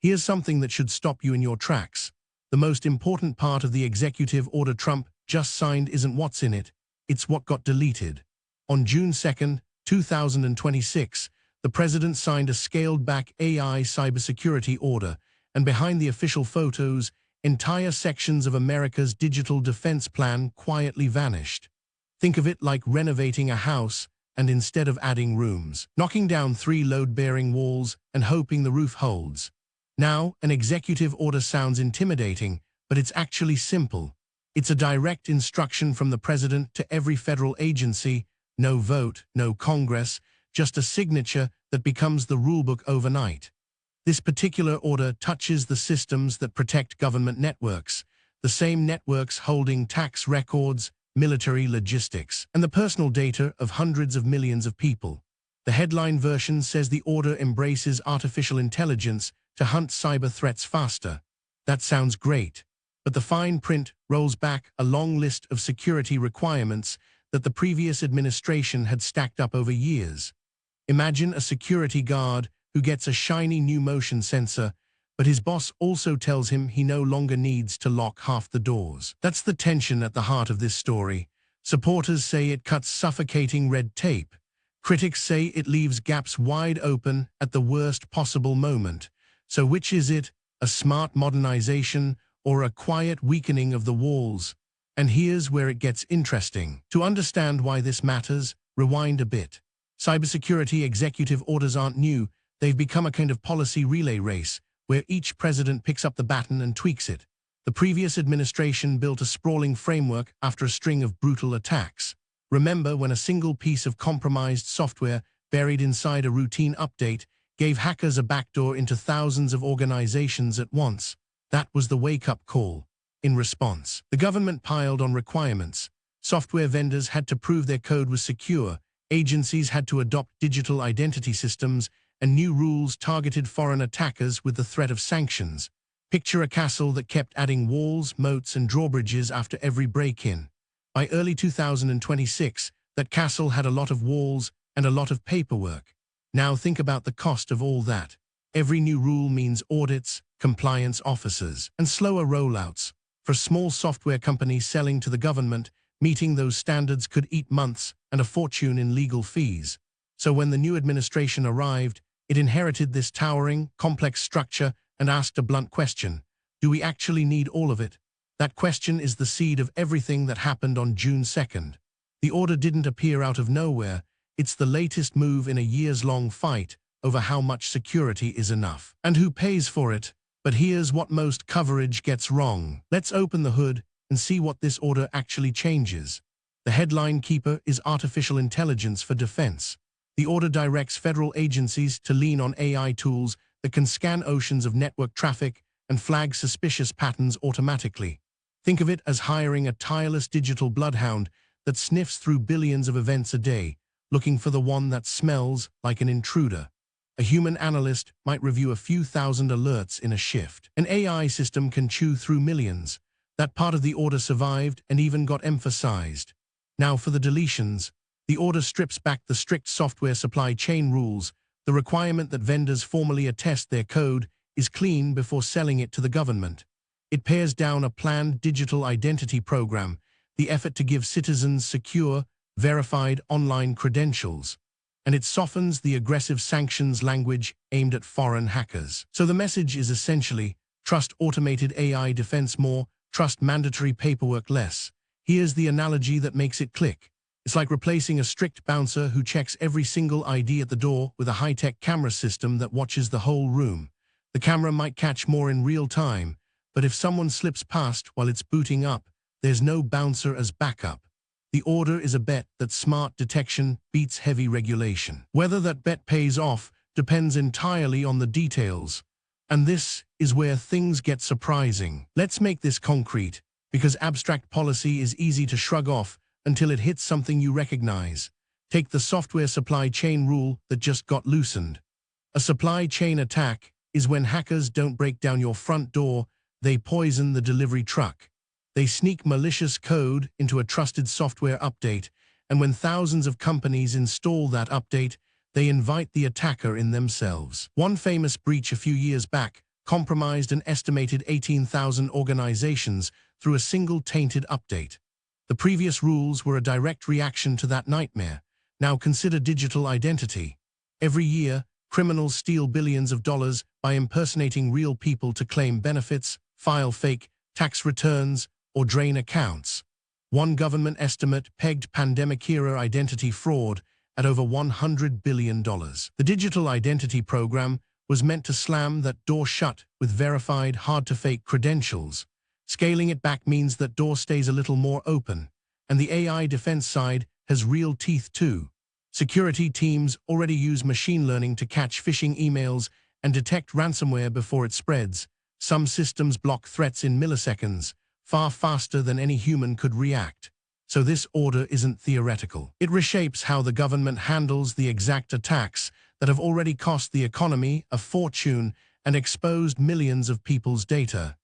Here's something that should stop you in your tracks. The most important part of the executive order Trump just signed isn't what's in it, it's what got deleted. On June 2, 2026, the president signed a scaled-back AI cybersecurity order, and behind the official photos, entire sections of America's digital defense plan quietly vanished. Think of it like renovating a house, and instead of adding rooms, knocking down 3 load-bearing walls and hoping the roof holds. Now, an executive order sounds intimidating, but it's actually simple. It's a direct instruction from the president to every federal agency, no vote, no Congress, just a signature that becomes the rulebook overnight. This particular order touches the systems that protect government networks, the same networks holding tax records, military logistics, and the personal data of hundreds of millions of people. The headline version says the order embraces artificial intelligence to hunt cyber threats faster. That sounds great, but the fine print rolls back a long list of security requirements that the previous administration had stacked up over years. Imagine a security guard who gets a shiny new motion sensor, but his boss also tells him he no longer needs to lock half the doors. That's the tension at the heart of this story. Supporters say it cuts suffocating red tape. Critics say it leaves gaps wide open at the worst possible moment. So which is it, a smart modernization or a quiet weakening of the walls? And here's where it gets interesting. To understand why this matters, rewind a bit. Cybersecurity executive orders aren't new. They've become a kind of policy relay race, where each president picks up the baton and tweaks it. The previous administration built a sprawling framework after a string of brutal attacks. Remember when a single piece of compromised software buried inside a routine update gave hackers a backdoor into thousands of organizations at once? That was the wake-up call. In response, the government piled on requirements. Software vendors had to prove their code was secure, agencies had to adopt digital identity systems, and new rules targeted foreign attackers with the threat of sanctions. Picture a castle that kept adding walls, moats, and drawbridges after every break-in. By early 2026, that castle had a lot of walls and a lot of paperwork. Now think about the cost of all that. Every new rule means audits, compliance officers, and slower rollouts. For small software companies selling to the government, meeting those standards could eat months and a fortune in legal fees. So when the new administration arrived, it inherited this towering, complex structure and asked a blunt question. Do we actually need all of it? That question is the seed of everything that happened on June 2nd. The order didn't appear out of nowhere. It's the latest move in a years-long fight over how much security is enough and who pays for it. But here's what most coverage gets wrong. Let's open the hood and see what this order actually changes. The headline keeper is artificial intelligence for defense. The order directs federal agencies to lean on AI tools that can scan oceans of network traffic and flag suspicious patterns automatically. Think of it as hiring a tireless digital bloodhound that sniffs through billions of events a day, looking for the one that smells like an intruder. A human analyst might review a few thousand alerts in a shift. An AI system can chew through millions. That part of the order survived and even got emphasized. Now for the deletions. The order strips back the strict software supply chain rules. The requirement that vendors formally attest their code is clean before selling it to the government. It pares down a planned digital identity program, the effort to give citizens secure, verified online credentials. And it softens the aggressive sanctions language aimed at foreign hackers. So the message is essentially, trust automated AI defense more, trust mandatory paperwork less. Here's the analogy that makes it click. It's like replacing a strict bouncer who checks every single ID at the door with a high-tech camera system that watches the whole room. The camera might catch more in real time, but if someone slips past while it's booting up, there's no bouncer as backup. The order is a bet that smart detection beats heavy regulation. Whether that bet pays off depends entirely on the details. And this is where things get surprising. Let's make this concrete, because abstract policy is easy to shrug off until it hits something you recognize. Take the software supply chain rule that just got loosened. A supply chain attack is when hackers don't break down your front door, they poison the delivery truck. They sneak malicious code into a trusted software update, and when thousands of companies install that update, they invite the attacker in themselves. One famous breach a few years back compromised an estimated 18,000 organizations through a single tainted update. The previous rules were a direct reaction to that nightmare. Now consider digital identity. Every year, criminals steal billions of dollars by impersonating real people to claim benefits, file fake tax returns, or drain accounts. One government estimate pegged pandemic-era identity fraud at over $100 billion. The Digital Identity Program was meant to slam that door shut with verified, hard-to-fake credentials. Scaling it back means that door stays a little more open, and the AI defense side has real teeth too. Security teams already use machine learning to catch phishing emails and detect ransomware before it spreads. Some systems block threats in milliseconds, far faster than any human could react. So this order isn't theoretical. It reshapes how the government handles the exact attacks that have already cost the economy a fortune and exposed millions of people's data.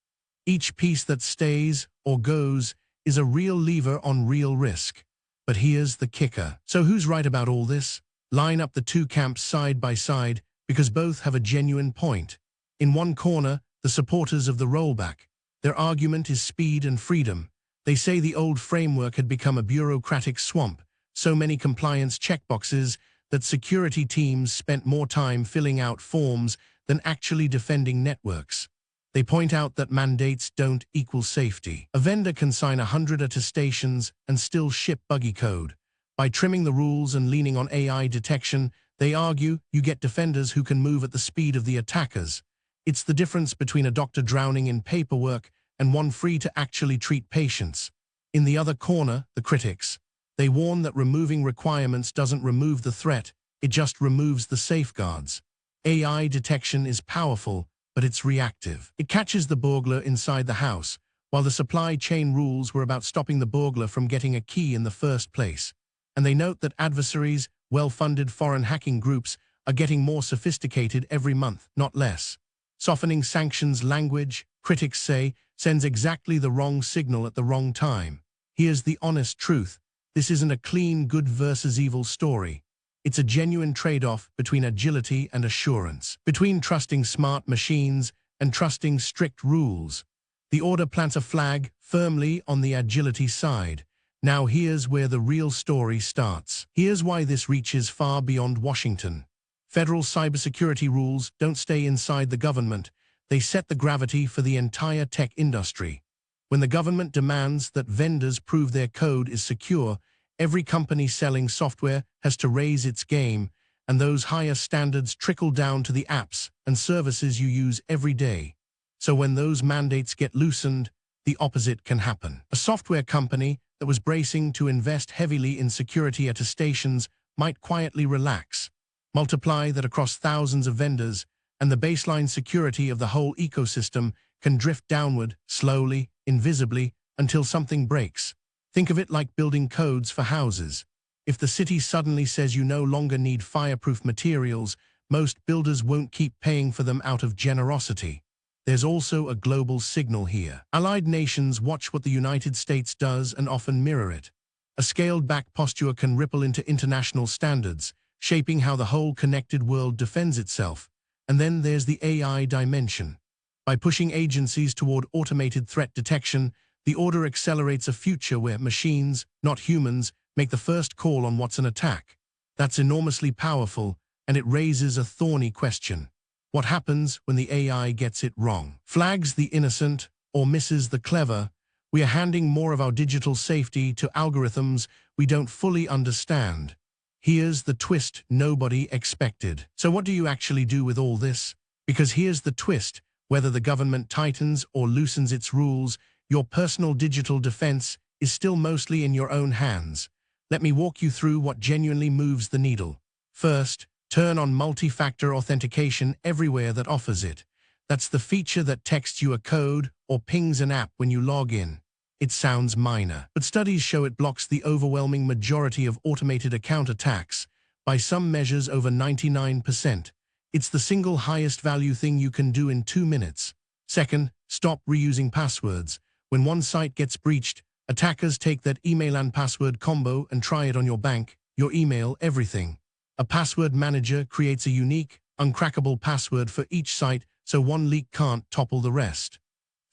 Each piece that stays or goes is a real lever on real risk. But here's the kicker. So who's right about all this? Line up the two camps side by side because both have a genuine point. In one corner, the supporters of the rollback. Their argument is speed and freedom. They say the old framework had become a bureaucratic swamp, so many compliance checkboxes that security teams spent more time filling out forms than actually defending networks. They point out that mandates don't equal safety. A vendor can sign 100 attestations and still ship buggy code. By trimming the rules and leaning on AI detection, they argue you get defenders who can move at the speed of the attackers. It's the difference between a doctor drowning in paperwork and one free to actually treat patients. In the other corner, the critics. They warn that removing requirements doesn't remove the threat, it just removes the safeguards. AI detection is powerful, but it's reactive. It catches the burglar inside the house, while the supply chain rules were about stopping the burglar from getting a key in the first place. And they note that adversaries, well-funded foreign hacking groups, are getting more sophisticated every month, not less. Softening sanctions language, critics say, sends exactly the wrong signal at the wrong time. Here's the honest truth. This isn't a clean good versus evil story. It's a genuine trade-off between agility and assurance, between trusting smart machines and trusting strict rules. The order plants a flag firmly on the agility side. Now here's where the real story starts. Here's why this reaches far beyond Washington. Federal cybersecurity rules don't stay inside the government. They set the gravity for the entire tech industry. When the government demands that vendors prove their code is secure, every company selling software has to raise its game, and those higher standards trickle down to the apps and services you use every day. So when those mandates get loosened, the opposite can happen. A software company that was bracing to invest heavily in security attestations might quietly relax. Multiply that across thousands of vendors, and the baseline security of the whole ecosystem can drift downward, slowly, invisibly, until something breaks. Think of it like building codes for houses. If the city suddenly says you no longer need fireproof materials, most builders won't keep paying for them out of generosity. There's also a global signal here. Allied nations watch what the United States does and often mirror it. A scaled-back posture can ripple into international standards, shaping how the whole connected world defends itself. And then there's the AI dimension. By pushing agencies toward automated threat detection, the order accelerates a future where machines, not humans, make the first call on what's an attack. That's enormously powerful, and it raises a thorny question. What happens when the AI gets it wrong? Flags the innocent or misses the clever? We are handing more of our digital safety to algorithms we don't fully understand. Here's the twist nobody expected. So what do you actually do with all this? Because here's the twist. Whether the government tightens or loosens its rules, your personal digital defense is still mostly in your own hands. Let me walk you through what genuinely moves the needle. First, turn on multi-factor authentication everywhere that offers it. That's the feature that texts you a code or pings an app when you log in. It sounds minor, but studies show it blocks the overwhelming majority of automated account attacks, by some measures over 99%. It's the single highest value thing you can do in 2 minutes. Second, stop reusing passwords. When one site gets breached, attackers take that email and password combo and try it on your bank, your email, everything. A password manager creates a unique, uncrackable password for each site so one leak can't topple the rest.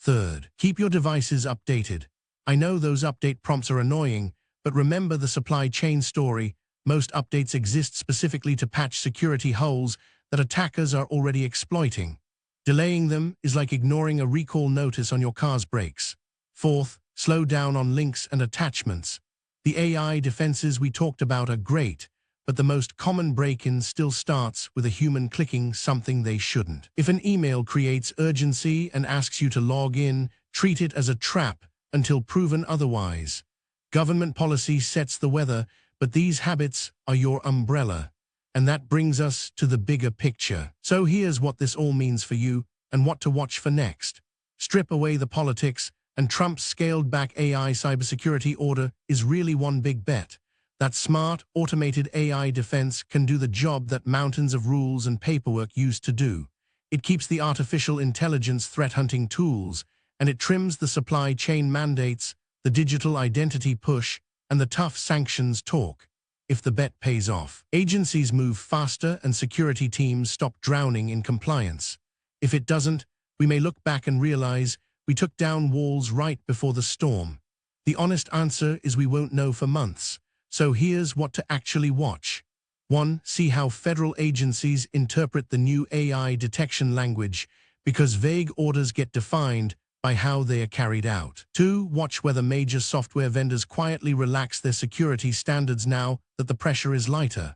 Third, keep your devices updated. I know those update prompts are annoying, but remember the supply chain story. Most updates exist specifically to patch security holes that attackers are already exploiting. Delaying them is like ignoring a recall notice on your car's brakes. Fourth, slow down on links and attachments. The AI defenses we talked about are great, but the most common break-in still starts with a human clicking something they shouldn't. If an email creates urgency and asks you to log in, treat it as a trap until proven otherwise. Government policy sets the weather, but these habits are your umbrella. And that brings us to the bigger picture. So here's what this all means for you and what to watch for next. Strip away the politics, and Trump's scaled-back AI cybersecurity order is really one big bet. That smart, automated AI defense can do the job that mountains of rules and paperwork used to do. It keeps the artificial intelligence threat-hunting tools, and it trims the supply chain mandates, the digital identity push, and the tough sanctions talk. If the bet pays off, agencies move faster and security teams stop drowning in compliance. If it doesn't, we may look back and realize we took down walls right before the storm. The honest answer is we won't know for months. So here's what to actually watch. 1. See how federal agencies interpret the new AI detection language, because vague orders get defined by how they are carried out. 2. Watch whether major software vendors quietly relax their security standards now that the pressure is lighter.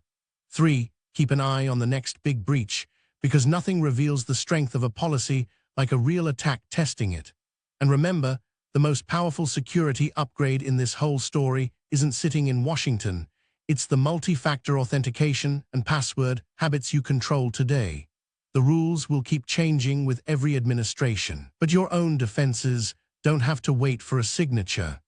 3. Keep an eye on the next big breach, because nothing reveals the strength of a policy like a real attack testing it. And remember, the most powerful security upgrade in this whole story isn't sitting in Washington. It's the multi-factor authentication and password habits you control today. The rules will keep changing with every administration, but your own defenses don't have to wait for a signature.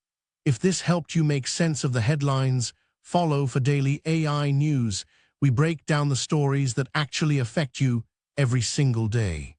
If this helped you make sense of the headlines, follow for daily AI news. We break down the stories that actually affect you every single day.